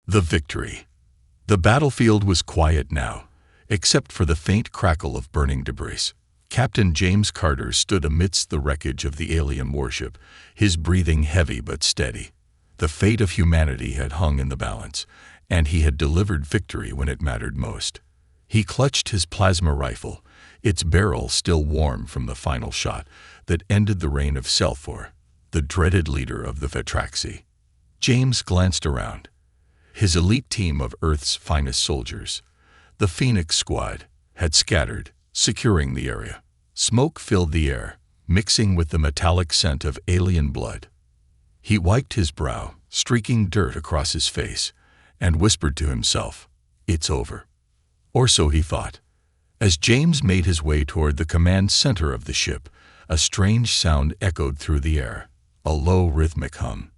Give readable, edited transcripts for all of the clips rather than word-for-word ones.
The victory. The battlefield was quiet now, except for the faint crackle of burning debris. Captain James Carter stood amidst the wreckage of the alien warship, his breathing heavy but steady. The fate of humanity had hung in the balance, and he had delivered victory when it mattered most. He clutched his plasma rifle, its barrel still warm from the final shot that ended the reign of Selfor, the dreaded leader of the Vetraxi. James glanced around. His elite team of Earth's finest soldiers, the Phoenix Squad, had scattered, securing the area. Smoke filled the air, mixing with the metallic scent of alien blood. He wiped his brow, streaking dirt across his face, and whispered to himself, "It's over." Or so he thought. As James made his way toward the command center of the ship, a strange sound echoed through the air, a low rhythmic hum.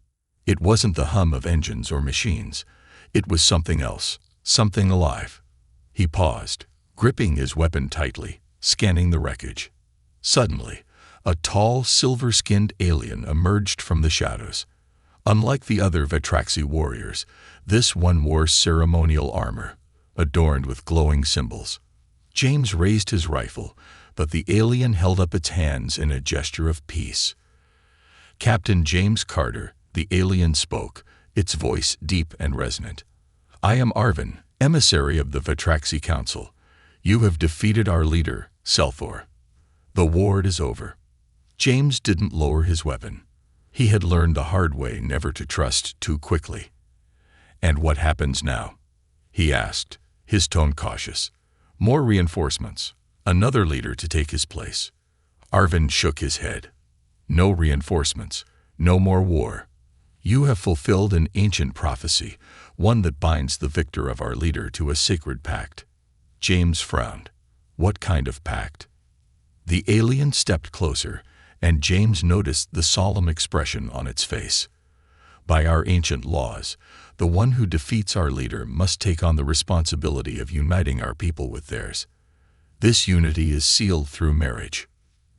It wasn't the hum of engines or machines. It was something else, something alive. He paused, gripping his weapon tightly, scanning the wreckage. Suddenly, a tall, silver-skinned alien emerged from the shadows. Unlike the other Vetraxi warriors, this one wore ceremonial armor, adorned with glowing symbols. James raised his rifle, but the alien held up its hands in a gesture of peace. "Captain James Carter," the alien spoke, its voice deep and resonant. "I am Arvin, emissary of the Vetraxi Council. You have defeated our leader, Selfor. The war is over." James didn't lower his weapon. He had learned the hard way never to trust too quickly. "And what happens now?" he asked, his tone cautious. "More reinforcements. Another leader to take his place." Arvin shook his head. "No reinforcements. No more war. You have fulfilled an ancient prophecy, one that binds the victor of our leader to a sacred pact." James frowned. "What kind of pact?" The alien stepped closer, and James noticed the solemn expression on its face. "By our ancient laws, the one who defeats our leader must take on the responsibility of uniting our people with theirs. This unity is sealed through marriage."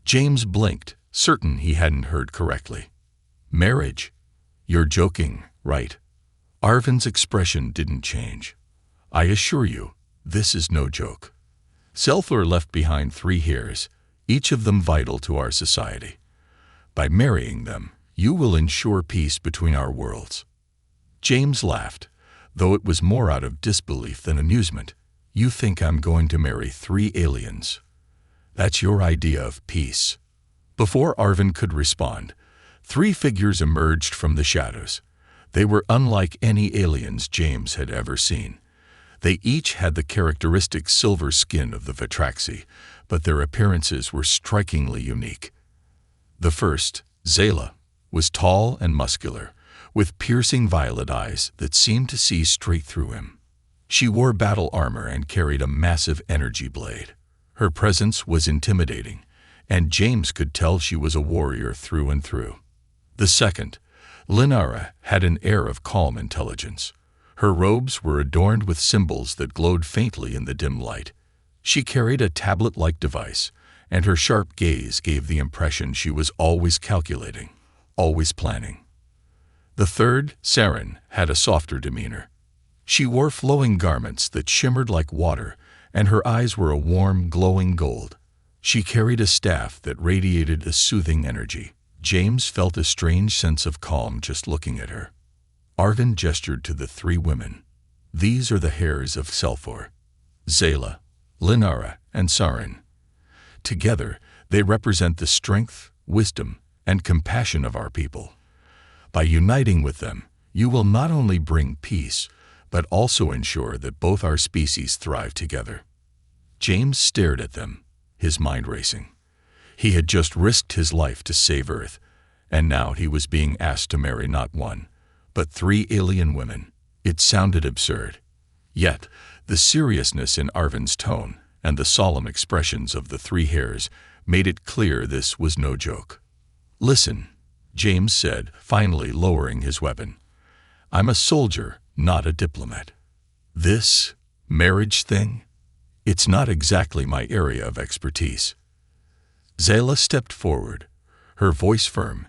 James blinked, certain he hadn't heard correctly. "Marriage? You're joking, right?" Arvin's expression didn't change. "I assure you, this is no joke. Selfor left behind 3 heirs, each of them vital to our society. By marrying them, you will ensure peace between our worlds." James laughed, though it was more out of disbelief than amusement. "You think I'm going to marry 3 aliens? That's your idea of peace?" Before Arvin could respond, 3 figures emerged from the shadows. They were unlike any aliens James had ever seen. They each had the characteristic silver skin of the Vetraxi, but their appearances were strikingly unique. The first, Zayla, was tall and muscular, with piercing violet eyes that seemed to see straight through him. She wore battle armor and carried a massive energy blade. Her presence was intimidating, and James could tell she was a warrior through and through. The second, Linara, had an air of calm intelligence. Her robes were adorned with symbols that glowed faintly in the dim light. She carried a tablet-like device, and her sharp gaze gave the impression she was always calculating, always planning. The third, Saren, had a softer demeanor. She wore flowing garments that shimmered like water, and her eyes were a warm, glowing gold. She carried a staff that radiated a soothing energy. James felt a strange sense of calm just looking at her. Arvin gestured to the 3 women. "These are the heirs of Selfor: Zayla, Linara, and Saren. Together, they represent the strength, wisdom, and compassion of our people. By uniting with them, you will not only bring peace, but also ensure that both our species thrive together." James stared at them, his mind racing. He had just risked his life to save Earth, and now he was being asked to marry not 1, but 3 alien women. It sounded absurd. Yet, the seriousness in Arvin's tone and the solemn expressions of the 3 heirs made it clear this was no joke. "Listen," James said, finally lowering his weapon. "I'm a soldier, not a diplomat. This marriage thing, it's not exactly my area of expertise." Zayla stepped forward, her voice firm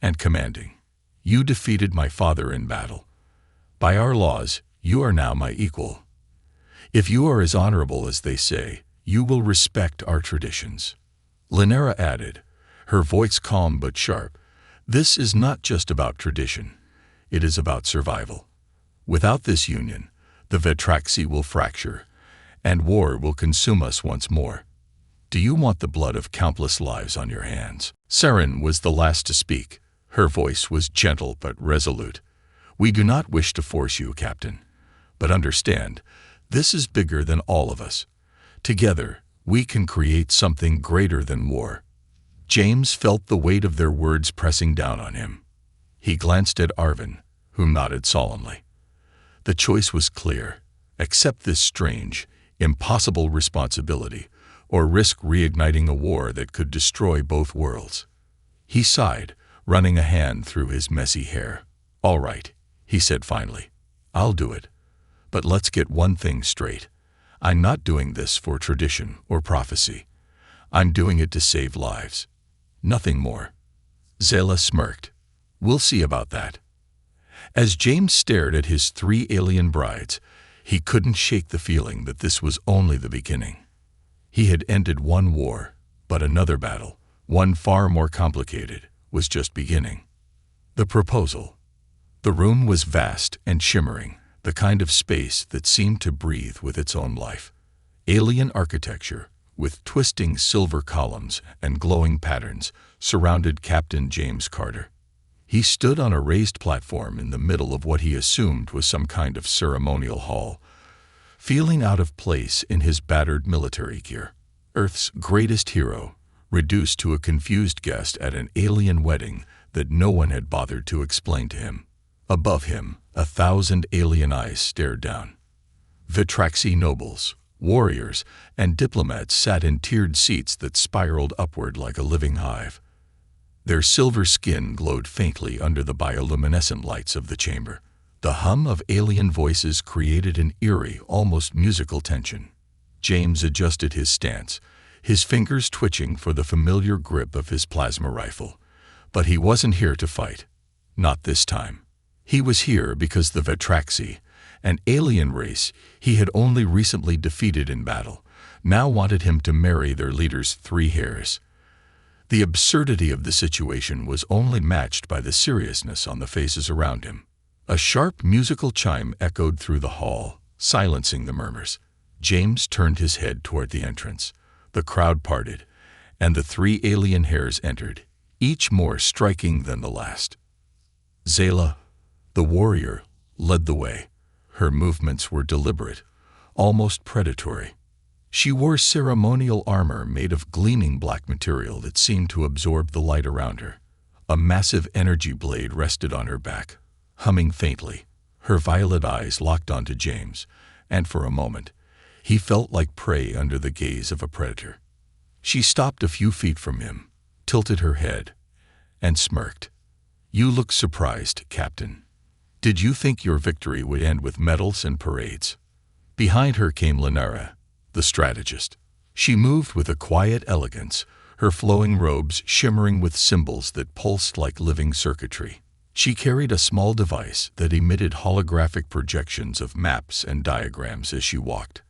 and commanding. "You defeated my father in battle. By our laws, You are now my equal. If you are as honorable as they say, you will respect our traditions." Lynera added, her voice calm but sharp, "This is not just about tradition. It is about survival. Without this union, the Vetraxi will fracture, and war will consume us once more. Do you want the blood of countless lives on your hands?" Saren was the last to speak. Her voice was gentle but resolute. "We do not wish to force you, Captain. But understand, this is bigger than all of us. Together, we can create something greater than war." James felt the weight of their words pressing down on him. He glanced at Arvin, who nodded solemnly. The choice was clear. Accept this strange, impossible responsibility, or risk reigniting a war that could destroy both worlds. He sighed, running a hand through his messy hair. "All right," he said finally. "I'll do it. But let's get one thing straight. I'm not doing this for tradition or prophecy. I'm doing it to save lives. Nothing more." Zela smirked. "We'll see about that." As James stared at his 3 alien brides, he couldn't shake the feeling that this was only the beginning. He had ended one war, but another battle, one far more complicated, was just beginning. The proposal. The room was vast and shimmering, the kind of space that seemed to breathe with its own life. Alien architecture, with twisting silver columns and glowing patterns, surrounded Captain James Carter. He stood on a raised platform in the middle of what he assumed was some kind of ceremonial hall, feeling out of place in his battered military gear. Earth's greatest hero, reduced to a confused guest at an alien wedding that no one had bothered to explain to him. Above him, 1,000 alien eyes stared down. Vetraxi nobles, warriors, and diplomats sat in tiered seats that spiraled upward like a living hive. Their silver skin glowed faintly under the bioluminescent lights of the chamber. The hum of alien voices created an eerie, almost musical tension. James adjusted his stance, his fingers twitching for the familiar grip of his plasma rifle. But he wasn't here to fight. Not this time. He was here because the Vetraxi, an alien race he had only recently defeated in battle, now wanted him to marry their leader's 3 heirs. The absurdity of the situation was only matched by the seriousness on the faces around him. A sharp musical chime echoed through the hall, silencing the murmurs. James turned his head toward the entrance. The crowd parted, and the 3 alien heirs entered, each more striking than the last. Zela, the warrior, led the way. Her movements were deliberate, almost predatory. She wore ceremonial armor made of gleaming black material that seemed to absorb the light around her. A massive energy blade rested on her back, humming faintly. Her violet eyes locked onto James, and for a moment, he felt like prey under the gaze of a predator. She stopped a few feet from him, tilted her head, and smirked. "You look surprised, Captain. Did you think your victory would end with medals and parades?" Behind her came Lynera, the strategist. She moved with a quiet elegance, her flowing robes shimmering with symbols that pulsed like living circuitry. She carried a small device that emitted holographic projections of maps and diagrams as she walked.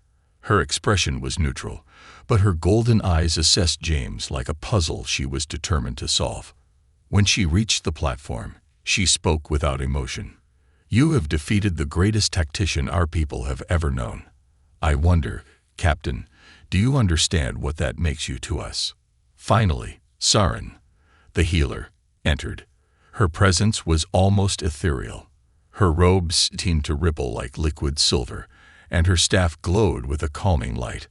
Her expression was neutral, but her golden eyes assessed James like a puzzle she was determined to solve. When she reached the platform, she spoke without emotion. "You have defeated the greatest tactician our people have ever known. I wonder, Captain, do you understand what that makes you to us?" Finally, Saren, the healer, entered. Her presence was almost ethereal. Her robes seemed to ripple like liquid silver, and her staff glowed with a calming light.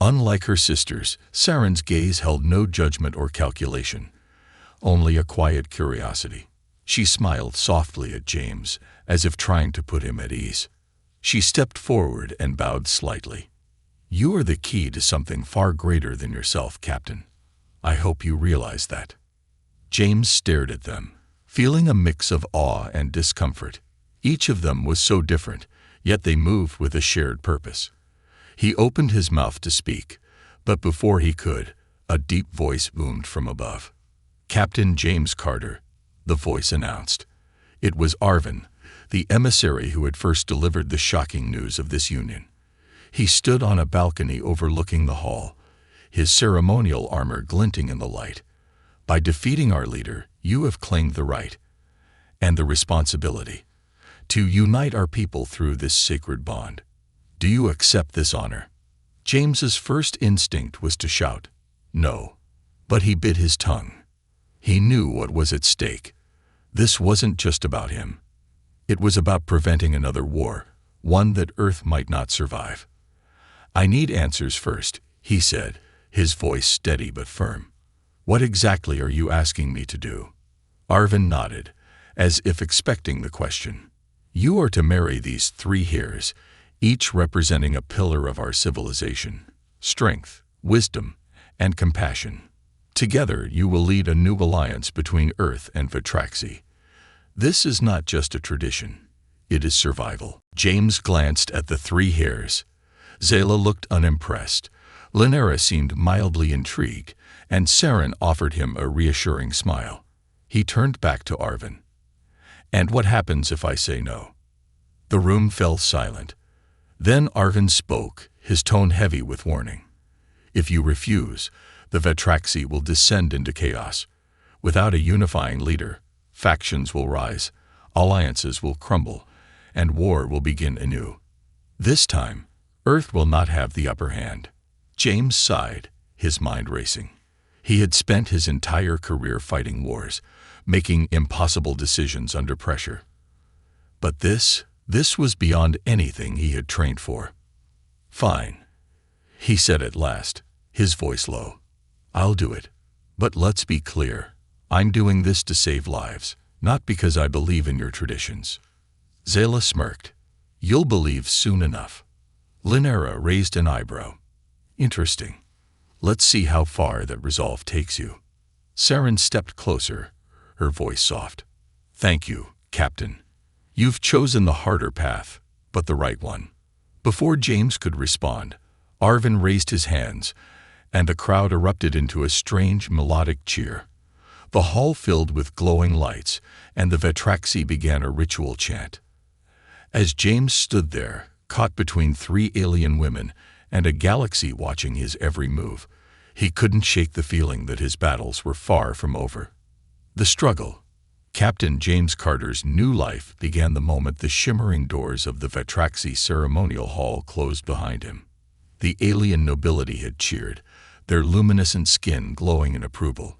Unlike her sisters, Saren's gaze held no judgment or calculation, only a quiet curiosity. She smiled softly at James, as if trying to put him at ease. She stepped forward and bowed slightly. "You are the key to something far greater than yourself, Captain. I hope you realize that." James stared at them, feeling a mix of awe and discomfort. Each of them was so different, yet they moved with a shared purpose. He opened his mouth to speak, but before he could, a deep voice boomed from above. "Captain James Carter," the voice announced. It was Arvin, the emissary who had first delivered the shocking news of this union. He stood on a balcony overlooking the hall, his ceremonial armor glinting in the light. By defeating our leader, you have claimed the right and the responsibility to unite our people through this sacred bond. Do you accept this honor? James's first instinct was to shout, no, but he bit his tongue. He knew what was at stake. This wasn't just about him. It was about preventing another war, one that Earth might not survive. I need answers first, he said, his voice steady but firm. What exactly are you asking me to do? Arvin nodded, as if expecting the question. You are to marry these 3 heirs, each representing a pillar of our civilization: strength, wisdom, and compassion. Together you will lead a new alliance between Earth and Vatraxi. This is not just a tradition. It is survival. James glanced at the 3 heirs. Zayla looked unimpressed. Linera seemed mildly intrigued, and Saren offered him a reassuring smile. He turned back to Arvin. And what happens if I say no? The room fell silent. Then Arvin spoke, his tone heavy with warning. If you refuse, the Vatraxi will descend into chaos. Without a unifying leader, factions will rise, alliances will crumble, and war will begin anew. This time, Earth will not have the upper hand. James sighed, his mind racing. He had spent his entire career fighting wars, making impossible decisions under pressure. But this was beyond anything he had trained for. Fine, he said at last, his voice low. I'll do it. But let's be clear. I'm doing this to save lives, not because I believe in your traditions. Zayla smirked. You'll believe soon enough. Linera raised an eyebrow. Interesting. Let's see how far that resolve takes you. Saren stepped closer, her voice soft. Thank you, Captain. You've chosen the harder path, but the right one. Before James could respond, Arvin raised his hands, and the crowd erupted into a strange melodic cheer. The hall filled with glowing lights, and the Vatraxi began a ritual chant. As James stood there, caught between 3 alien women and a galaxy watching his every move, he couldn't shake the feeling that his battles were far from over. The struggle. Captain James Carter's new life began the moment the shimmering doors of the Vatraxi ceremonial hall closed behind him. The alien nobility had cheered, their luminescent skin glowing in approval,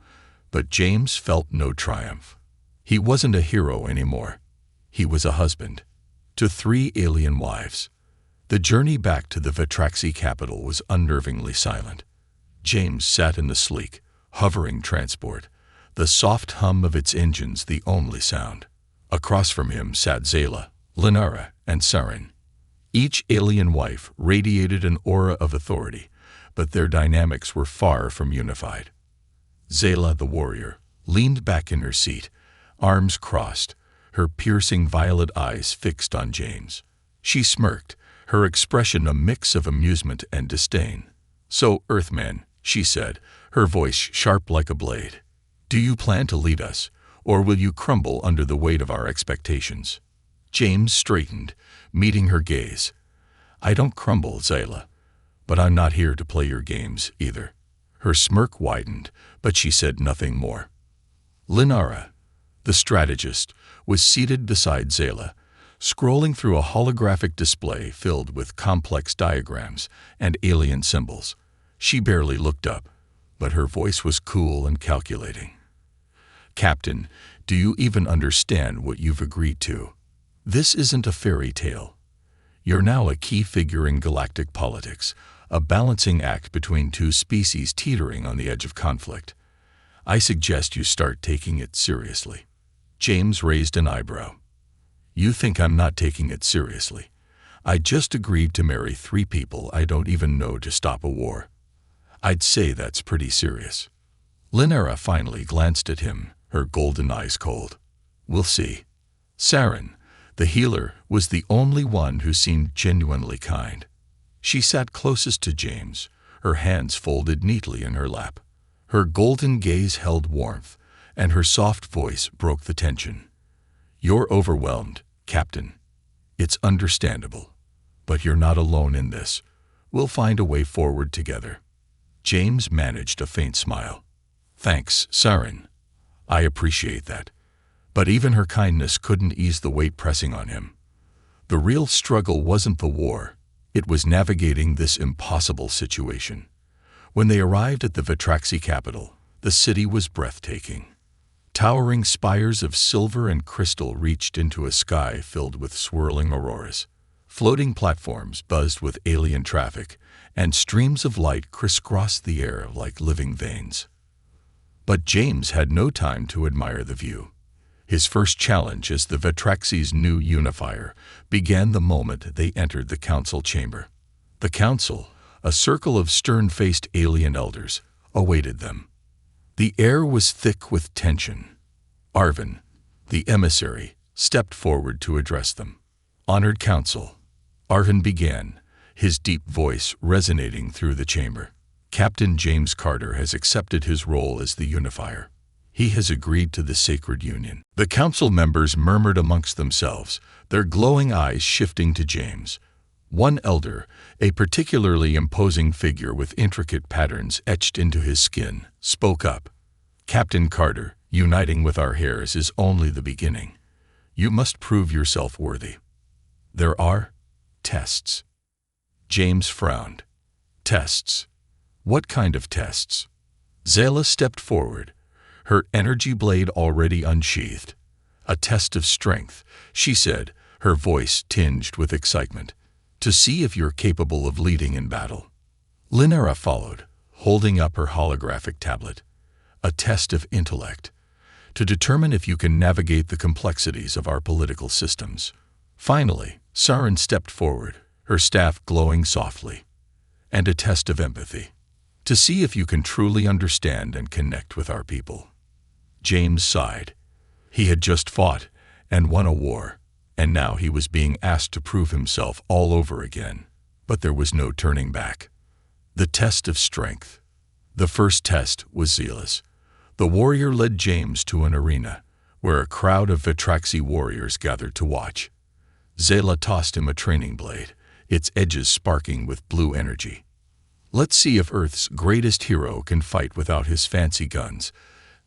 but James felt no triumph. He wasn't a hero anymore. He was a husband to 3 alien wives. The journey back to the Vatraxi capital was unnervingly silent. James sat in the sleek, hovering transport, the soft hum of its engines the only sound. Across from him sat Zayla, Linara, and Saren. Each alien wife radiated an aura of authority, but their dynamics were far from unified. Zayla, the warrior, leaned back in her seat, arms crossed, her piercing violet eyes fixed on James. She smirked, her expression a mix of amusement and disdain. So, Earthman, she said, her voice sharp like a blade. Do you plan to lead us, or will you crumble under the weight of our expectations? James straightened, meeting her gaze. I don't crumble, Zayla, but I'm not here to play your games either. Her smirk widened, but she said nothing more. Linara, the strategist, was seated beside Zayla, scrolling through a holographic display filled with complex diagrams and alien symbols. She barely looked up, but her voice was cool and calculating. Captain, do you even understand what you've agreed to? This isn't a fairy tale. You're now a key figure in galactic politics, a balancing act between 2 species teetering on the edge of conflict. I suggest you start taking it seriously. James raised an eyebrow. You think I'm not taking it seriously? I just agreed to marry 3 people I don't even know to stop a war. I'd say that's pretty serious. Linera finally glanced at him, her golden eyes cold. We'll see. Saren, the healer, was the only one who seemed genuinely kind. She sat closest to James, her hands folded neatly in her lap. Her golden gaze held warmth, and her soft voice broke the tension. You're overwhelmed, Captain, it's understandable, but you're not alone in this. We'll find a way forward together. James managed a faint smile. Thanks, Saren. I appreciate that. But even her kindness couldn't ease the weight pressing on him. The real struggle wasn't the war. It was navigating this impossible situation. When they arrived at the Vitraxi capital, the city was breathtaking. Towering spires of silver and crystal reached into a sky filled with swirling auroras. Floating platforms buzzed with alien traffic, and streams of light crisscrossed the air like living veins. But James had no time to admire the view. His first challenge as the Vitraxi's new unifier began the moment they entered the council chamber. The council, a circle of stern-faced alien elders, awaited them. The air was thick with tension. Arvin, the emissary, stepped forward to address them. Honored council, Arvin began, his deep voice resonating through the chamber. Captain James Carter has accepted his role as the unifier. He has agreed to the sacred union. The council members murmured amongst themselves, their glowing eyes shifting to James. One elder, a particularly imposing figure with intricate patterns etched into his skin, spoke up. Captain Carter, uniting with our heirs is only the beginning. You must prove yourself worthy. There are tests. James frowned. Tests? What kind of tests? Zayla stepped forward, her energy blade already unsheathed. A test of strength, she said, her voice tinged with excitement. To see if you're capable of leading in battle. Linera followed, holding up her holographic tablet. A test of intellect, to determine if you can navigate the complexities of our political systems. Finally, Saren stepped forward, her staff glowing softly. And a test of empathy, to see if you can truly understand and connect with our people. James sighed. He had just fought and won a war, and now he was being asked to prove himself all over again. But there was no turning back. The test of strength. The first test was Zealous. The warrior led James to an arena, where a crowd of Vitraxi warriors gathered to watch. Zayla tossed him a training blade, its edges sparking with blue energy. Let's see if Earth's greatest hero can fight without his fancy guns,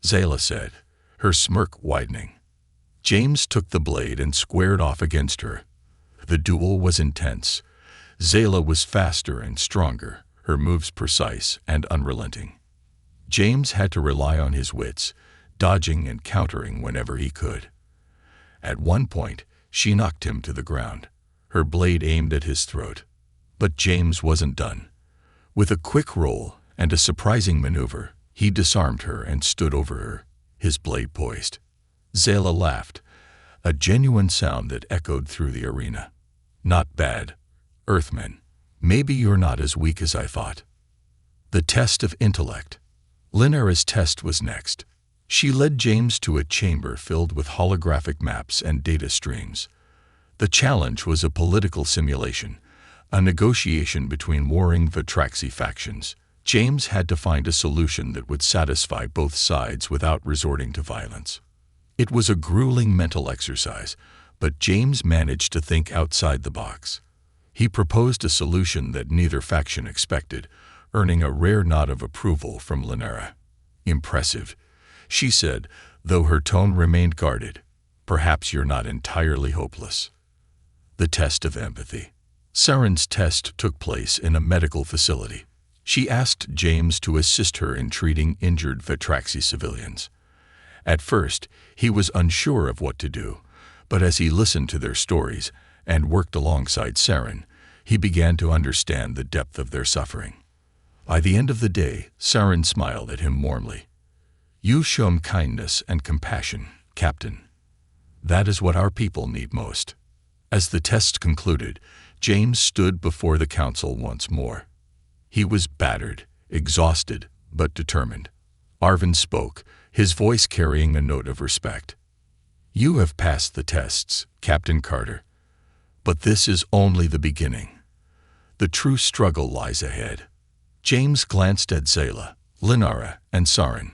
Zayla said, her smirk widening. James took the blade and squared off against her. The duel was intense. Zayla was faster and stronger, her moves precise and unrelenting. James had to rely on his wits, dodging and countering whenever he could. At one point, she knocked him to the ground, her blade aimed at his throat. But James wasn't done. With a quick roll and a surprising maneuver, he disarmed her and stood over her, his blade poised. Zayla laughed, a genuine sound that echoed through the arena. Not bad, Earthmen. Maybe you're not as weak as I thought. The test of intellect. Linera's test was next. She led James to a chamber filled with holographic maps and data streams. The challenge was a political simulation, a negotiation between warring Vitraxi factions. James had to find a solution that would satisfy both sides without resorting to violence. It was a grueling mental exercise, but James managed to think outside the box. He proposed a solution that neither faction expected, earning a rare nod of approval from Linera. Impressive, she said, though her tone remained guarded. Perhaps you're not entirely hopeless. The test of empathy. Saren's test took place in a medical facility. She asked James to assist her in treating injured Vitraxi civilians. At first, he was unsure of what to do, but as he listened to their stories and worked alongside Saren, he began to understand the depth of their suffering. By the end of the day, Saren smiled at him warmly. You've shown kindness and compassion, Captain. That is what our people need most. As the test concluded, James stood before the council once more. He was battered, exhausted, but determined. Arvin spoke, his voice carrying a note of respect. You have passed the tests, Captain Carter. But this is only the beginning. The true struggle lies ahead. James glanced at Zayla, Linara, and Saren.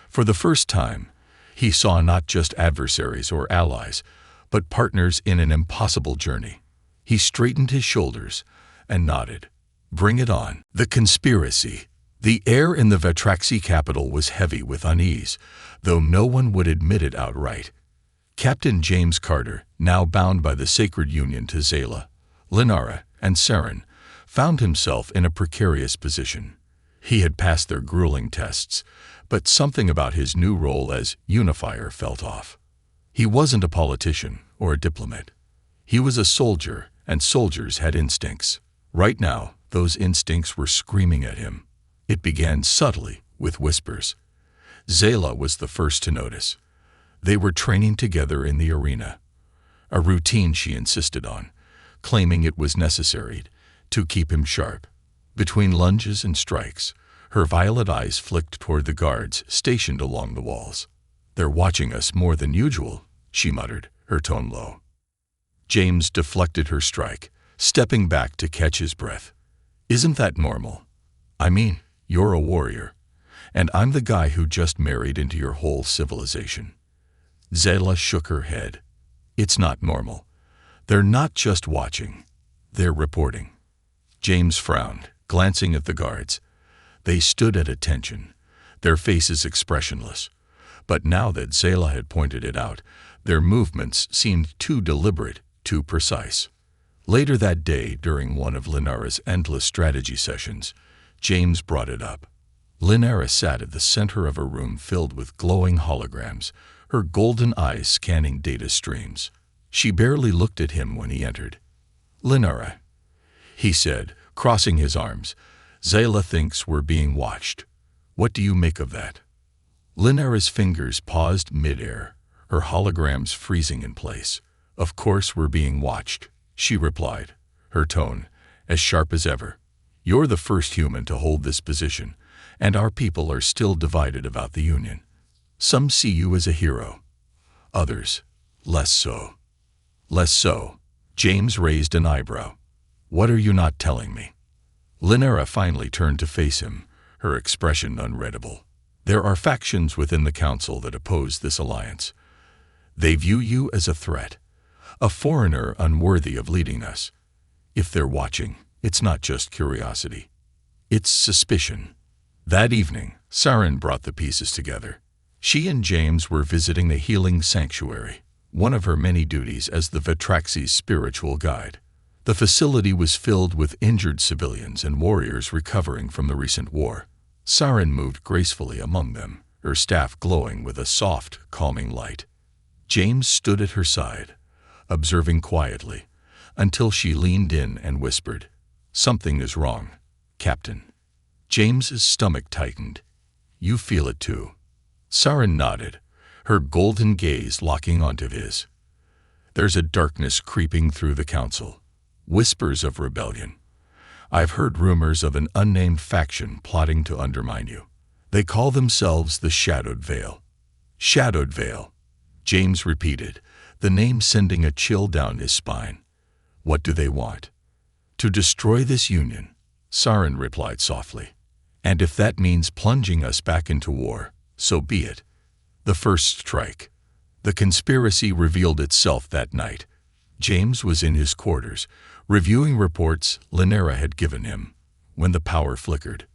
For the first time, he saw not just adversaries or allies, but partners in an impossible journey. He straightened his shoulders and nodded. Bring it on. The conspiracy. The air in the Vetraxi capital was heavy with unease, though no one would admit it outright. Captain James Carter, now bound by the sacred union to Zayla, Linara, and Saren, found himself in a precarious position. He had passed their grueling tests, but something about his new role as unifier felt off. He wasn't a politician or a diplomat. He was a soldier, and soldiers had instincts. Right now, those instincts were screaming at him. It began subtly, with whispers. Zayla was the first to notice. They were training together in the arena. A routine she insisted on, claiming it was necessary to keep him sharp. Between lunges and strikes, her violet eyes flicked toward the guards stationed along the walls. They're watching us more than usual, she muttered, her tone low. James deflected her strike, stepping back to catch his breath. Isn't that normal? I mean, you're a warrior, and I'm the guy who just married into your whole civilization. Zayla shook her head. It's not normal. They're not just watching. They're reporting. James frowned, glancing at the guards. They stood at attention, their faces expressionless. But now that Zayla had pointed it out, their movements seemed too deliberate, too precise. Later that day, during one of Linara's endless strategy sessions, James brought it up. Linara sat at the center of a room filled with glowing holograms, her golden eyes scanning data streams. She barely looked at him when he entered. Linara, he said, crossing his arms, Zayla thinks we're being watched. What do you make of that? Linara's fingers paused midair, her holograms freezing in place. Of course we're being watched, she replied, her tone as sharp as ever. You're the first human to hold this position, and our people are still divided about the Union. Some see you as a hero. Others, less so. Less so. James raised an eyebrow. What are you not telling me? Linara finally turned to face him, her expression unreadable. There are factions within the council that oppose this alliance. They view you as a threat, a foreigner unworthy of leading us. If they're watching, it's not just curiosity. It's suspicion. That evening, Saren brought the pieces together. She and James were visiting the healing sanctuary, one of her many duties as the Vetraxi's spiritual guide. The facility was filled with injured civilians and warriors recovering from the recent war. Saren moved gracefully among them, her staff glowing with a soft, calming light. James stood at her side, observing quietly, until she leaned in and whispered, "Something is wrong, Captain." James's stomach tightened. "You feel it too." Saren nodded, her golden gaze locking onto his. "There's a darkness creeping through the council. Whispers of rebellion. I've heard rumors of an unnamed faction plotting to undermine you. They call themselves the Shadowed Veil." "Shadowed Veil," James repeated, the name sending a chill down his spine. "What do they want?" "To destroy this union," Saren replied softly. "And if that means plunging us back into war, so be it." The first strike. The conspiracy revealed itself that night. James was in his quarters, reviewing reports Linara had given him, when the power flickered.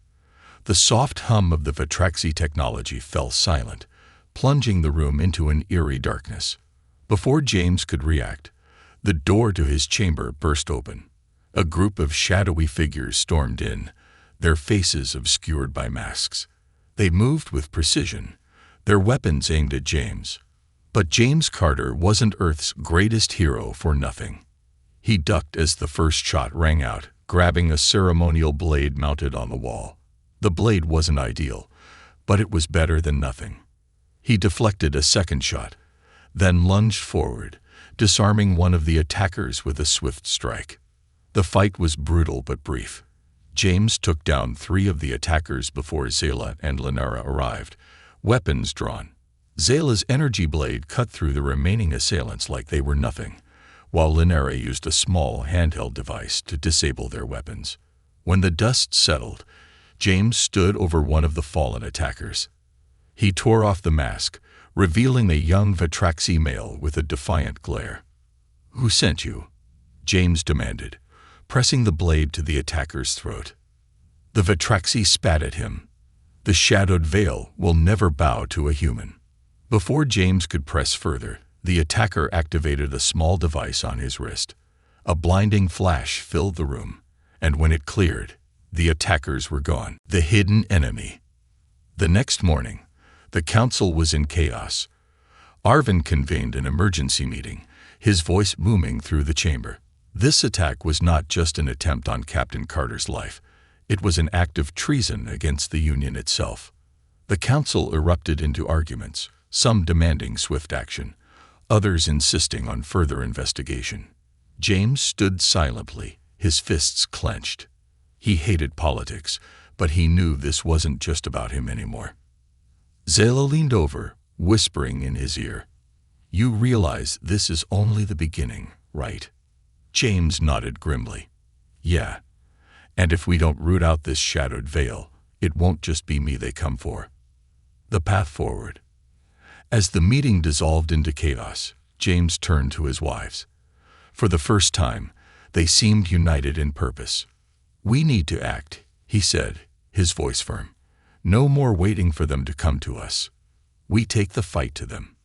The soft hum of the Vetraxi technology fell silent, plunging the room into an eerie darkness. Before James could react, the door to his chamber burst open. A group of shadowy figures stormed in, their faces obscured by masks. They moved with precision, their weapons aimed at James. But James Carter wasn't Earth's greatest hero for nothing. He ducked as the first shot rang out, grabbing a ceremonial blade mounted on the wall. The blade wasn't ideal, but it was better than nothing. He deflected a second shot, then lunged forward, disarming one of the attackers with a swift strike. The fight was brutal but brief. James took down 3 of the attackers before Zayla and Linara arrived, weapons drawn. Zayla's energy blade cut through the remaining assailants like they were nothing, while Linara used a small handheld device to disable their weapons. When the dust settled, James stood over one of the fallen attackers. He tore off the mask, revealing a young Vatraxi male with a defiant glare. "Who sent you?" James demanded, pressing the blade to the attacker's throat. The Vatraxi spat at him. "The shadowed veil will never bow to a human." Before James could press further, the attacker activated a small device on his wrist. A blinding flash filled the room, and when it cleared, the attackers were gone. The hidden enemy. The next morning, the council was in chaos. Arvin convened an emergency meeting, his voice booming through the chamber. This attack was not just an attempt on Captain Carter's life. It was an act of treason against the Union itself. The council erupted into arguments, some demanding swift action, others insisting on further investigation. James stood silently, his fists clenched. He hated politics, but he knew this wasn't just about him anymore. Zela leaned over, whispering in his ear, "You realize this is only the beginning, right?" James nodded grimly. "Yeah. And if we don't root out this shadowed veil, it won't just be me they come for." The path forward. As the meeting dissolved into chaos, James turned to his wives. For the first time, they seemed united in purpose. "We need to act," he said, his voice firm. "No more waiting for them to come to us. We take the fight to them."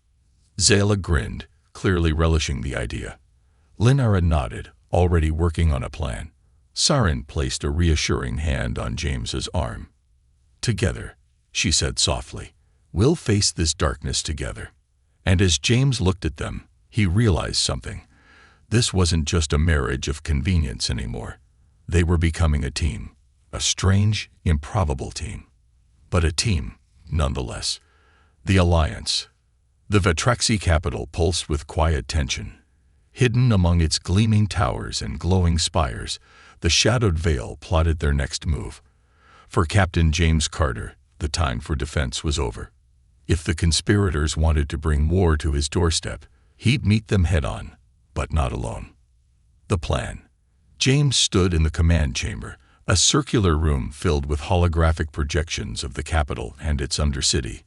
Zela grinned, clearly relishing the idea. Linara nodded, already working on a plan. Sarin placed a reassuring hand on James's arm. "Together," she said softly, "we'll face this darkness together." And as James looked at them, he realized something. This wasn't just a marriage of convenience anymore. They were becoming a team, a strange, improbable team. But a team, nonetheless. The Alliance. The Vatraxi capital pulsed with quiet tension. Hidden among its gleaming towers and glowing spires, the shadowed veil plotted their next move. For Captain James Carter, the time for defense was over. If the conspirators wanted to bring war to his doorstep, he'd meet them head-on, but not alone. The plan. James stood in the command chamber, a circular room filled with holographic projections of the capital and its undercity.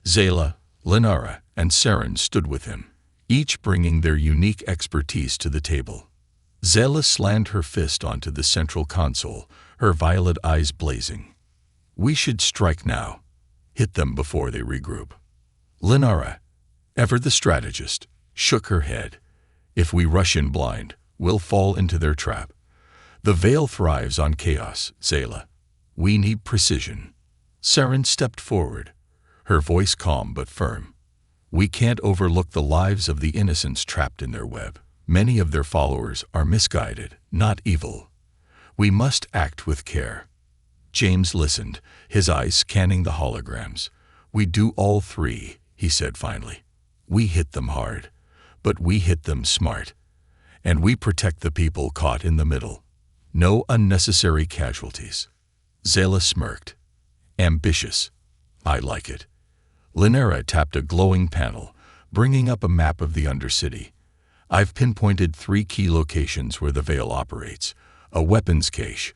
Zela, Linara, and Saren stood with him, each bringing their unique expertise to the table. Zela slammed her fist onto the central console, her violet eyes blazing. "We should strike now. Hit them before they regroup." Linara, ever the strategist, shook her head. "If we rush in blind, we'll fall into their trap. The veil thrives on chaos, Zela. We need precision." Saren stepped forward, her voice calm but firm. "We can't overlook the lives of the innocents trapped in their web. Many of their followers are misguided, not evil. We must act with care." James listened, his eyes scanning the holograms. "We do all three," he said finally. "We hit them hard, but we hit them smart. And we protect the people caught in the middle. No unnecessary casualties." Zela smirked. "Ambitious. I like it." Linara tapped a glowing panel, bringing up a map of the Undercity. "I've pinpointed 3 key locations where the Veil operates: a weapons cache,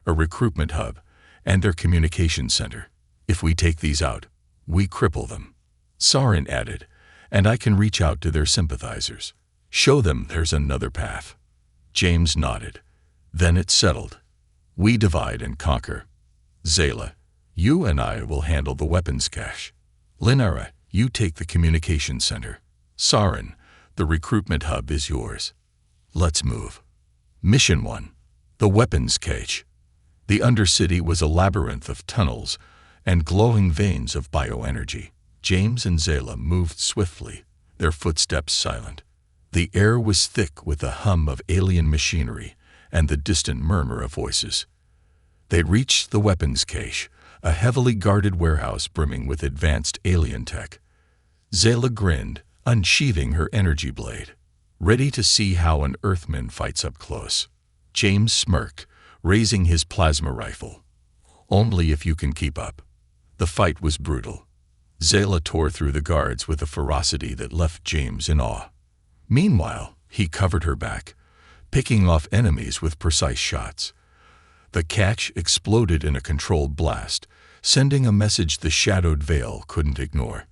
a recruitment hub, and their communication center. If we take these out, we cripple them." Sarin added, "And I can reach out to their sympathizers. Show them there's another path." James nodded. Then it settled. "We divide and conquer. Zela, you and I will handle the weapons cache. Linara, you take the communication center. Sarin, the recruitment hub is yours. Let's move." Mission 1. The weapons cache. The Undercity was a labyrinth of tunnels and glowing veins of bioenergy. James and Zela moved swiftly, their footsteps silent. The air was thick with the hum of alien machinery and the distant murmur of voices. They reached the weapons cache, a heavily guarded warehouse brimming with advanced alien tech. Zela grinned, unsheathing her energy blade, ready to see how an Earthman fights up close. James smirked, raising his plasma rifle. "Only if you can keep up." The fight was brutal. Zela tore through the guards with a ferocity that left James in awe. Meanwhile, he covered her back, picking off enemies with precise shots. The cache exploded in a controlled blast, sending a message the shadowed veil couldn't ignore.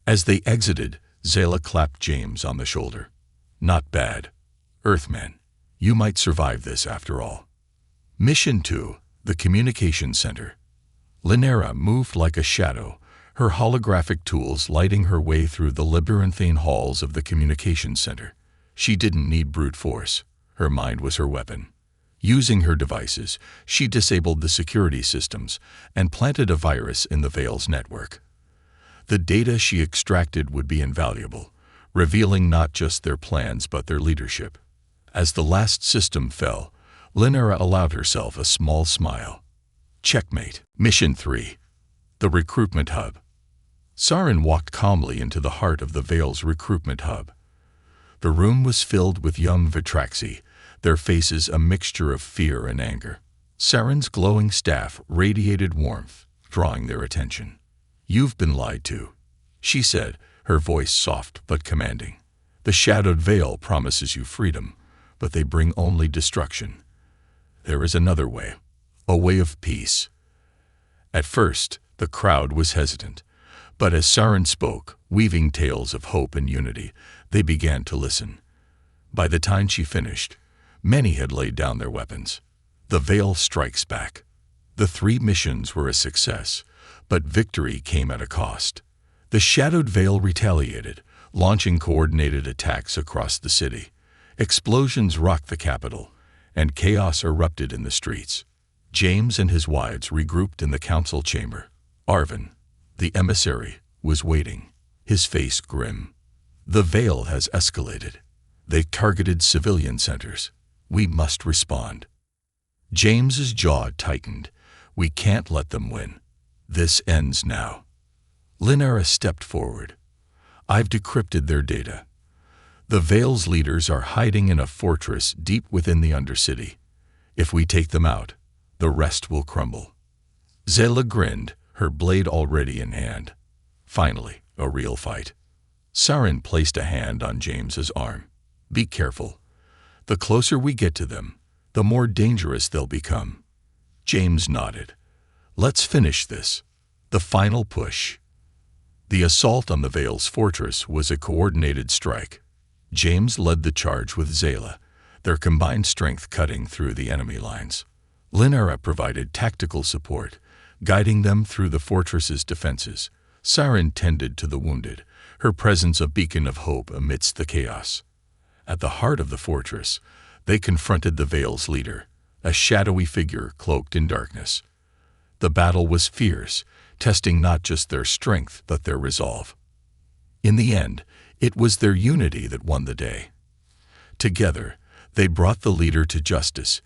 As they exited, Zayla clapped James on the shoulder. "Not bad, Earthman. You might survive this after all." Mission 2, the Communication Center. Linera moved like a shadow, her holographic tools lighting her way through the labyrinthine halls of the Communication Center. She didn't need brute force. Her mind was her weapon. Using her devices, she disabled the security systems and planted a virus in the Veil's network. The data she extracted would be invaluable, revealing not just their plans but their leadership. As the last system fell, Linera allowed herself a small smile. Checkmate. Mission 3. The Recruitment Hub. Saren walked calmly into the heart of the Veil's recruitment hub. The room was filled with young Vitraxi, their faces a mixture of fear and anger. Saren's glowing staff radiated warmth, drawing their attention. "You've been lied to," she said, her voice soft but commanding. "The Shadowed Veil promises you freedom, but they bring only destruction. There is another way, a way of peace." At first, the crowd was hesitant, but as Saren spoke, weaving tales of hope and unity, they began to listen. By the time she finished, many had laid down their weapons. The Veil strikes back. The 3 missions were a success, but victory came at a cost. The Shadowed Veil retaliated, launching coordinated attacks across the city. Explosions rocked the capital, and chaos erupted in the streets. James and his wives regrouped in the council chamber. Arvin, the emissary, was waiting, his face grim. "The Veil has escalated. They've targeted civilian centers. We must respond." James's jaw tightened. "We can't let them win. This ends now." Linera stepped forward. "I've decrypted their data. The Veil's leaders are hiding in a fortress deep within the Undercity. If we take them out, the rest will crumble." Zayla grinned, her blade already in hand. Finally, a real fight. Saren placed a hand on James's arm. "Be careful. The closer we get to them, the more dangerous they'll become." James nodded. "Let's finish this. The final push." The assault on the Veil's fortress was a coordinated strike. James led the charge with Zayla, their combined strength cutting through the enemy lines. Linera provided tactical support, guiding them through the fortress's defenses. Saren tended to the wounded, her presence a beacon of hope amidst the chaos. At the heart of the fortress, they confronted the Veil's leader, a shadowy figure cloaked in darkness. The battle was fierce, testing not just their strength but their resolve. In the end, it was their unity that won the day. Together, they brought the leader to justice,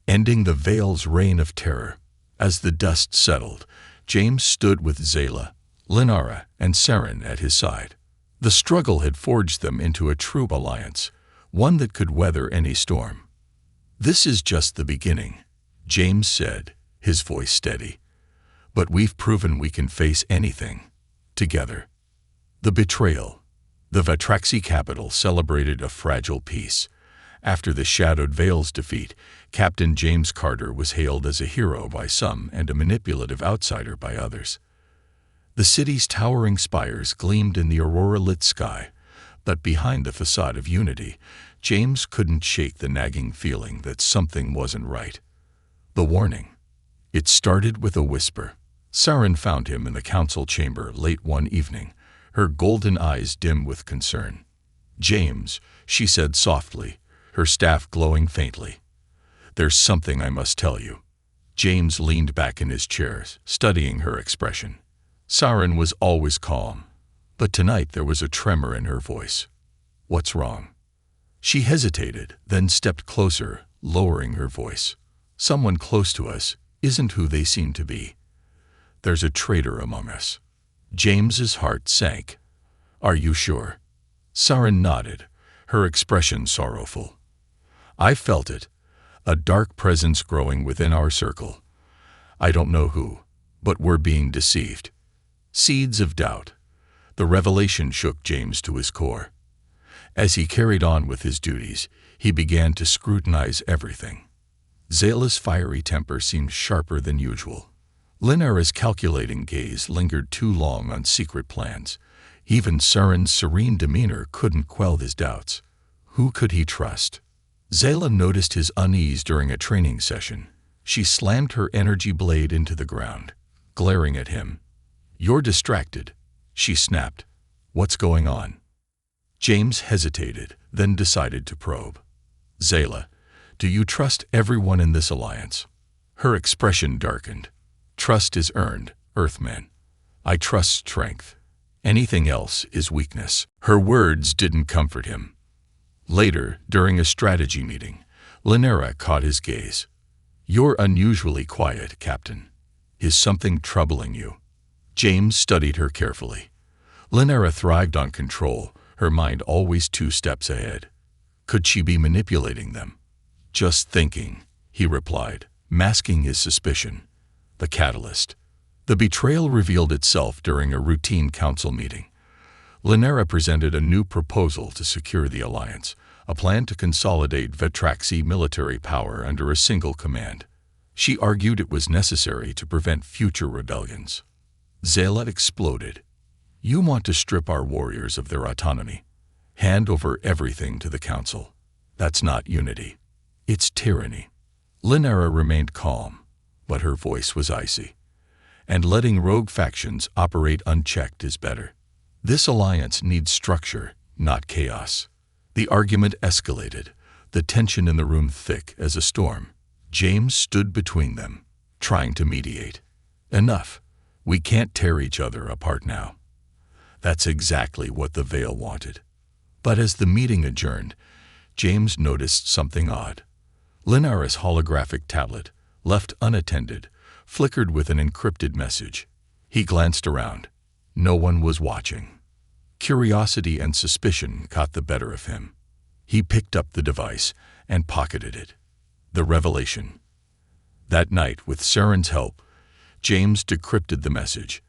ending the Veil's reign of terror. As the dust settled, James stood with Zayla, Linera, and Saren at his side. The struggle had forged them into a true alliance, one that could weather any storm. "This is just the beginning," James said, his voice steady. "But we've proven we can face anything, together." The betrayal. The Vitraxi capital celebrated a fragile peace. After the Shadowed Veil's defeat, Captain James Carter was hailed as a hero by some and a manipulative outsider by others. The city's towering spires gleamed in the aurora-lit sky, but behind the facade of unity, James couldn't shake the nagging feeling that something wasn't right. The warning. It started with a whisper. Saren found him in the council chamber late one evening, her golden eyes dim with concern. "James," she said softly, her staff glowing faintly. "There's something I must tell you." James leaned back in his chair, studying her expression. Saren was always calm, but tonight there was a tremor in her voice. "What's wrong?" She hesitated, then stepped closer, lowering her voice. "Someone close to us isn't who they seem to be. There's a traitor among us." James's heart sank. "Are you sure?" Saren nodded, her expression sorrowful. "I felt it, a dark presence growing within our circle. I don't know who, but we're being deceived." Seeds of doubt. The revelation shook James to his core. As he carried on with his duties, he began to scrutinize everything. Zayla's fiery temper seemed sharper than usual. Linera's calculating gaze lingered too long on secret plans. Even Saren's serene demeanor couldn't quell his doubts. Who could he trust? Zayla noticed his unease during a training session. She slammed her energy blade into the ground, glaring at him. "You're distracted," she snapped. "What's going on?" James hesitated, then decided to probe. "Zayla, do you trust everyone in this alliance?" Her expression darkened. "Trust is earned, Earthman. I trust strength. Anything else is weakness." Her words didn't comfort him. Later, during a strategy meeting, Linera caught his gaze. "You're unusually quiet, Captain. Is something troubling you?" James studied her carefully. Linera thrived on control, her mind always 2 steps ahead. Could she be manipulating them? "Just thinking," he replied, masking his suspicion. The catalyst. The betrayal revealed itself during a routine council meeting. Linera presented a new proposal to secure the alliance, a plan to consolidate Vetraxi military power under a single command. She argued it was necessary to prevent future rebellions. Zayla exploded. "You want to strip our warriors of their autonomy, hand over everything to the council. That's not unity. It's tyranny." Linera remained calm, but her voice was icy. "And letting rogue factions operate unchecked is better. This alliance needs structure, not chaos." The argument escalated, the tension in the room thick as a storm. James stood between them, trying to mediate. "Enough. We can't tear each other apart now." That's exactly what the Veil wanted. But as the meeting adjourned, James noticed something odd. Linara's holographic tablet, left unattended, flickered with an encrypted message. He glanced around. No one was watching. Curiosity and suspicion caught the better of him. He picked up the device and pocketed it. The revelation. That night, with Saren's help, James decrypted the message.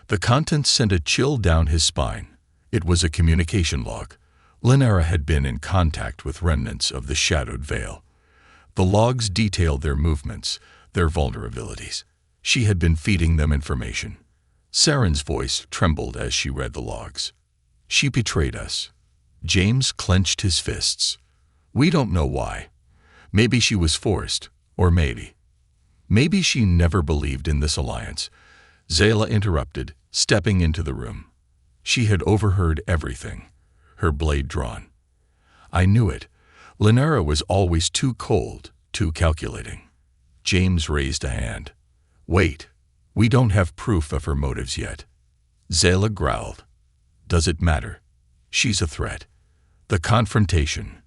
The contents sent a chill down his spine. It was a communication log. Linera had been in contact with remnants of the Shadowed Veil. The logs detailed their movements, their vulnerabilities. She had been feeding them information. Saren's voice trembled as she read the logs. "She betrayed us." James clenched his fists. "We don't know why. Maybe she was forced, or maybe she never believed in this alliance." Zayla interrupted, stepping into the room. She had overheard everything, her blade drawn. "I knew it. Linera was always too cold, too calculating." James raised a hand. "Wait, we don't have proof of her motives yet." Zayla growled. "Does it matter? She's a threat." The confrontation.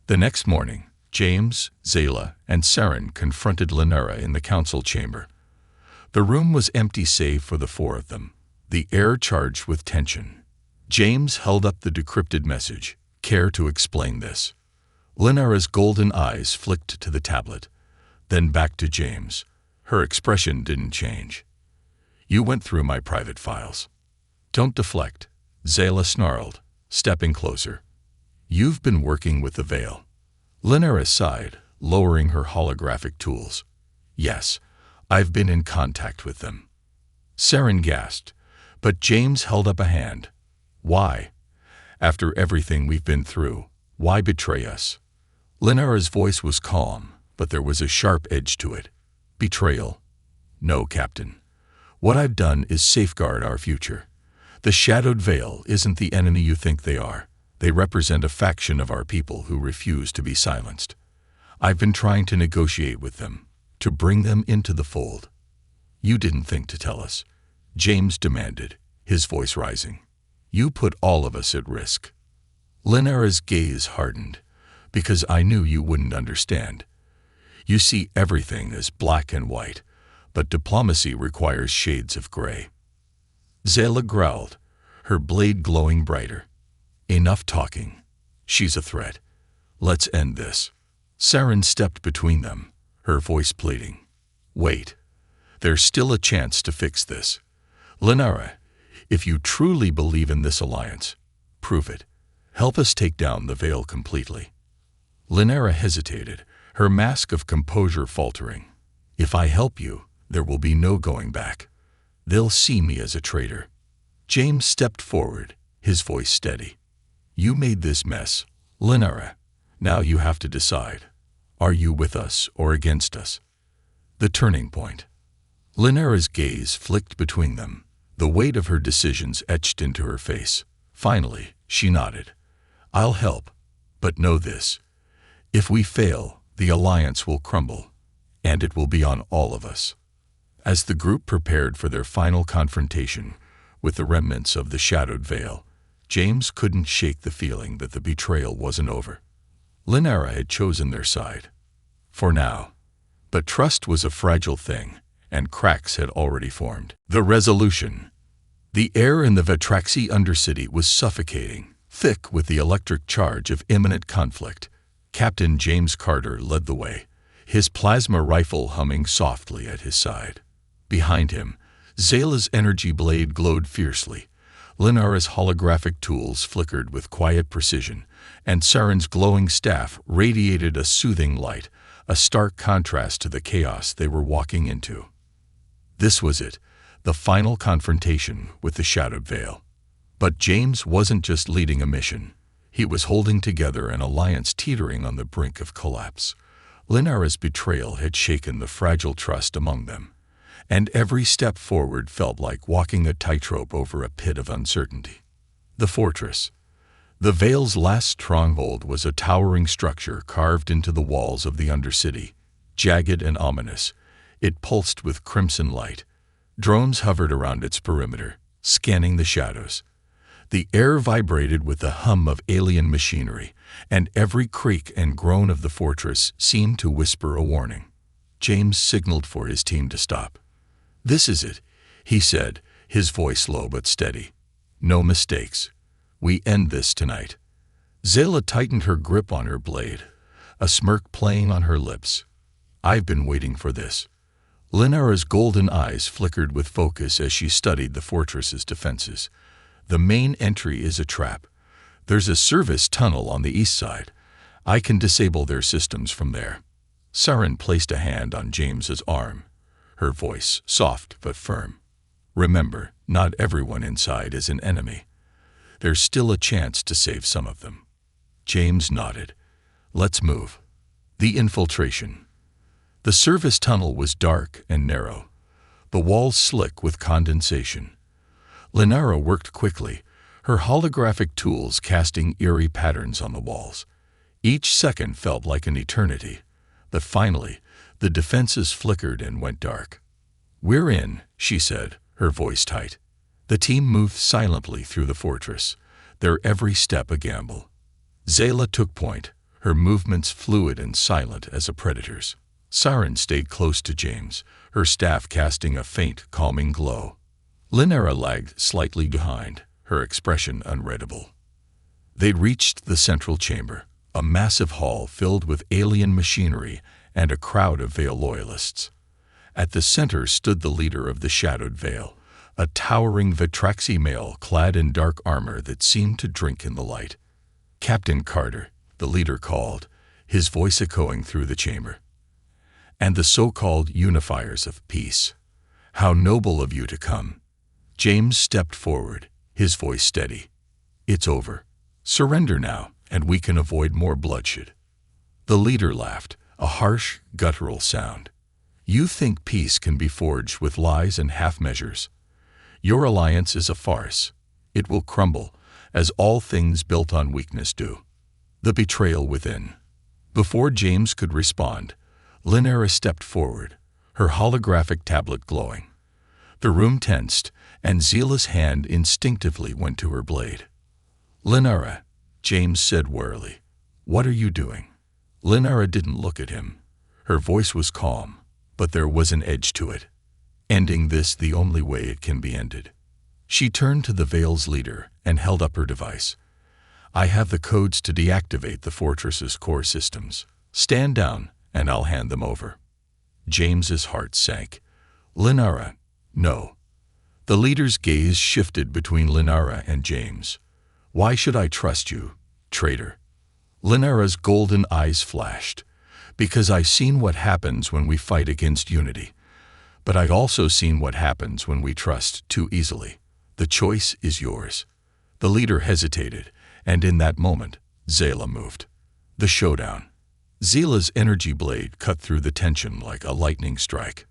The next morning, James, Zayla, and Saren confronted Linera in the council chamber. The room was empty save for the 4 of them, the air charged with tension. James held up the decrypted message. "Care to explain this?" Linera's golden eyes flicked to the tablet, then back to James. Her expression didn't change. "You went through my private files." "Don't deflect," Zayla snarled, stepping closer. "You've been working with the Veil." Linera sighed, lowering her holographic tools. "Yes, I've been in contact with them." Saren gasped, but James held up a hand. "Why? After everything we've been through, why betray us?" Linera's voice was calm, but there was a sharp edge to it. "Betrayal? No, Captain. What I've done is safeguard our future. The Shadowed Veil isn't the enemy you think they are. They represent a faction of our people who refuse to be silenced. I've been trying to negotiate with them, to bring them into the fold." "You didn't think to tell us," James demanded, his voice rising. "You put all of us at risk." Linera's gaze hardened. "Because I knew you wouldn't understand. You see everything as black and white, but diplomacy requires shades of gray." Zayla growled, her blade glowing brighter. "Enough talking. She's a threat. Let's end this." Saren stepped between them, her voice pleading. "Wait. There's still a chance to fix this. Linera, if you truly believe in this alliance, prove it. Help us take down the Veil completely." Linera hesitated, her mask of composure faltering. "If I help you, there will be no going back. They'll see me as a traitor." James stepped forward, his voice steady. You made this mess, Linara. Now you have to decide. Are you with us or against us? The turning point. Linara's gaze flicked between them, the weight of her decisions etched into her face. Finally, she nodded. I'll help, but know this. If we fail, the alliance will crumble, and it will be on all of us. As the group prepared for their final confrontation with the remnants of the Shadowed Veil, James couldn't shake the feeling that the betrayal wasn't over. Linara had chosen their side. For now. But trust was a fragile thing, and cracks had already formed. The resolution. The air in the Vetraxi Undercity was suffocating, thick with the electric charge of imminent conflict. Captain James Carter led the way, his plasma rifle humming softly at his side. Behind him, Zayla's energy blade glowed fiercely. Linara's holographic tools flickered with quiet precision, and Saren's glowing staff radiated a soothing light, a stark contrast to the chaos they were walking into. This was it, the final confrontation with the Shadowed Veil. But James wasn't just leading a mission. He was holding together an alliance teetering on the brink of collapse. Linara's betrayal had shaken the fragile trust among them, and every step forward felt like walking a tightrope over a pit of uncertainty. The fortress. The Veil's last stronghold was a towering structure carved into the walls of the Undercity. Jagged and ominous, it pulsed with crimson light. Drones hovered around its perimeter, scanning the shadows. The air vibrated with the hum of alien machinery, and every creak and groan of the fortress seemed to whisper a warning. James signaled for his team to stop. "This is it," he said, his voice low but steady. "No mistakes. We end this tonight." Zayla tightened her grip on her blade, a smirk playing on her lips. "I've been waiting for this." Linara's golden eyes flickered with focus as she studied the fortress's defenses. "The main entry is a trap. There's a service tunnel on the east side. I can disable their systems from there." Saren placed a hand on James's arm, her voice soft but firm. "Remember, not everyone inside is an enemy. There's still a chance to save some of them." James nodded. "Let's move." The infiltration. The service tunnel was dark and narrow, the walls slick with condensation. Linara worked quickly, her holographic tools casting eerie patterns on the walls. Each second felt like an eternity, but finally, the defenses flickered and went dark. "We're in," she said, her voice tight. The team moved silently through the fortress, their every step a gamble. Zayla took point, her movements fluid and silent as a predator's. Saren stayed close to James, her staff casting a faint, calming glow. Linara lagged slightly behind, her expression unreadable. They'd reached the central chamber, a massive hall filled with alien machinery and a crowd of Veil loyalists. At the center stood the leader of the Shadowed Veil, a towering Vetraxi male clad in dark armor that seemed to drink in the light. "Captain Carter," the leader called, his voice echoing through the chamber. "And the so-called unifiers of peace. How noble of you to come." James stepped forward, his voice steady. "It's over. Surrender now, and we can avoid more bloodshed." The leader laughed, a harsh, guttural sound. "You think peace can be forged with lies and half-measures. Your alliance is a farce. It will crumble, as all things built on weakness do." The betrayal within. Before James could respond, Linara stepped forward, her holographic tablet glowing. The room tensed, and Zayla's hand instinctively went to her blade. "Linara," James said warily, "what are you doing?" Linara didn't look at him. Her voice was calm, but there was an edge to it. "Ending this the only way it can be ended." She turned to the Veil's leader and held up her device. "I have the codes to deactivate the fortress's core systems. Stand down, and I'll hand them over." James's heart sank. "Linara, no." The leader's gaze shifted between Linara and James. "Why should I trust you, traitor?" Linara's golden eyes flashed. "Because I've seen what happens when we fight against unity. But I've also seen what happens when we trust too easily. The choice is yours." The leader hesitated, and in that moment, Zayla moved. The showdown. Zayla's energy blade cut through the tension like a lightning strike.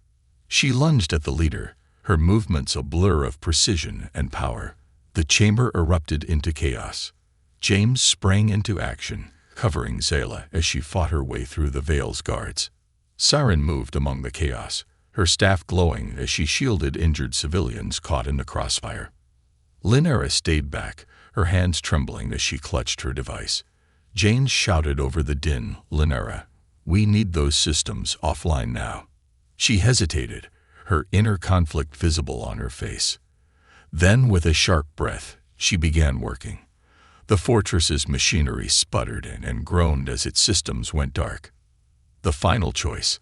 She lunged at the leader, her movements a blur of precision and power. The chamber erupted into chaos. James sprang into action, covering Zayla as she fought her way through the Veil's guards. Siren moved among the chaos, her staff glowing as she shielded injured civilians caught in the crossfire. Linera stayed back, her hands trembling as she clutched her device. James shouted over the din, "Linera, we need those systems offline now." She hesitated, her inner conflict visible on her face. Then, with a sharp breath, she began working. The fortress's machinery sputtered and groaned as its systems went dark. The final choice.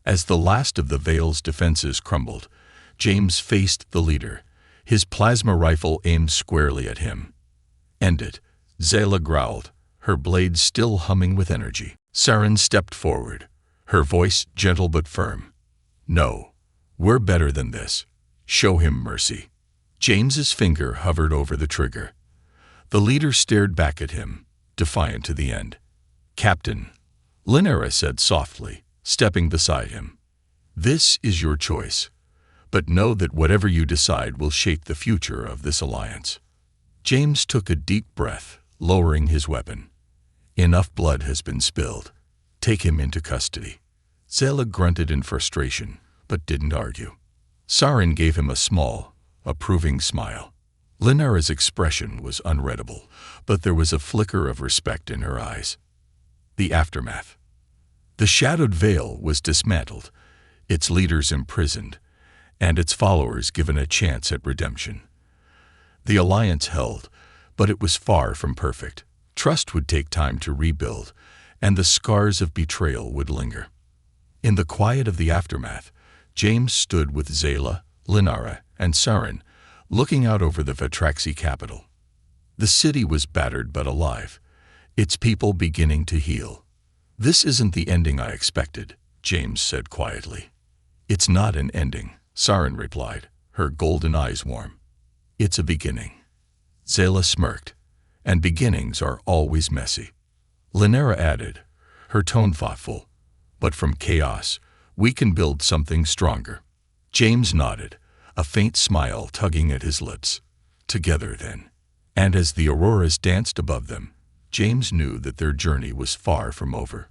As the last of the Veil's defenses crumbled, James faced the leader, his plasma rifle aimed squarely at him. "End it," Zayla growled, her blade still humming with energy. Siren stepped forward, her voice gentle but firm. "No, we're better than this. Show him mercy." James's finger hovered over the trigger. The leader stared back at him, defiant to the end. "Captain," Linera said softly, stepping beside him, "this is your choice, but know that whatever you decide will shape the future of this alliance." James took a deep breath, lowering his weapon. "Enough blood has been spilled. Take him into custody." Zayla grunted in frustration, but didn't argue. Siren gave him a small, approving smile. Linera's expression was unreadable, but there was a flicker of respect in her eyes. The aftermath. The Shadowed Veil was dismantled, its leaders imprisoned, and its followers given a chance at redemption. The alliance held, but it was far from perfect. Trust would take time to rebuild, and the scars of betrayal would linger. In the quiet of the aftermath, James stood with Zayla, Linera, and Siren, looking out over the Vatraxi capital. The city was battered but alive, its people beginning to heal. "This isn't the ending I expected," James said quietly. "It's not an ending," Siren replied, her golden eyes warm. "It's a beginning." Zayla smirked, "And beginnings are always messy." Linera added, her tone thoughtful, "But from chaos, we can build something stronger." James nodded, a faint smile tugging at his lips. "Together, then." And as the auroras danced above them, James knew that their journey was far from over.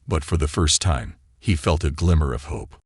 But for the first time, he felt a glimmer of hope.